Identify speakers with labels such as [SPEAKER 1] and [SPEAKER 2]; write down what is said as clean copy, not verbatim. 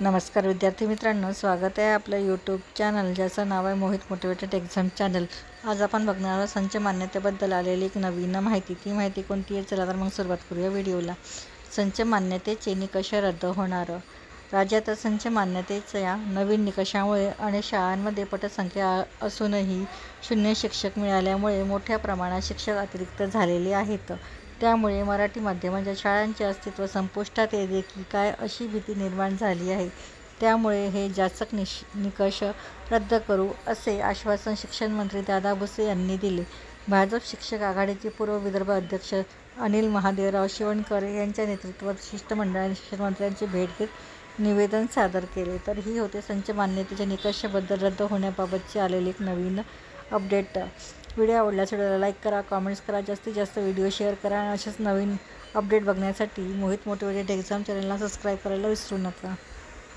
[SPEAKER 1] नमस्कार विद्यार्थी मित्रांनो, स्वागत आहे आपलं यूट्यूब चॅनल ज्याचं नाव आहे मोहित मोटिवेटेड एक्झाम चॅनल। आज आपण बघणार आहोत संच मान्यतेबद्दल आलेली एक नवीन माहिती। ती माहिती कोणती आहे, चला तर मग सुरुवात करूया व्हिडिओला। संच मान्यतेचे निकष रद्द होणार। राज्यात संच मान्यतेच्या नवीन निकषामुळे अनेक शाळांमध्ये पटसंख्या असूनही शून्य शिक्षक मिळाल्यामुळे मोठ्या प्रमाणात शिक्षक अतिरिक्त झालेले आहेत। त्यामुळे मराठी माध्यमांच्या शाळांचे अस्तित्व संपुष्टात येते की काय अशी भीती निर्माण झाली आहे। त्यामुळे हे जाचक निकष रद्द करू असे आश्वासन शिक्षण मंत्री दादा भुसे यांनी दिले। भाजप शिक्षक आघाडीचे पूर्व विदर्भ अध्यक्ष अनिल महादेवराव शिवणकर यांच्या नेतृत्वात शिष्टमंडळाने शिक्षणमंत्र्यांची भेट घेत निवेदन सादर केले। तर ही होते संच मान्यतेच्या निकषाबद्दल रद्द होण्याबाबतची आलेली एक नवीन अपडेट। व्हिडिओ आवडल्यास व्हिडिओला लाईक करा, कॉमेंट्स करा, जास्तीत जास्त व्हिडिओ शेअर करा आणि असेच नवीन अपडेट बघण्यासाठी मोहित मोटिवेटेड एक्झाम चॅनलला सबस्क्राईब करायला विसरू नका।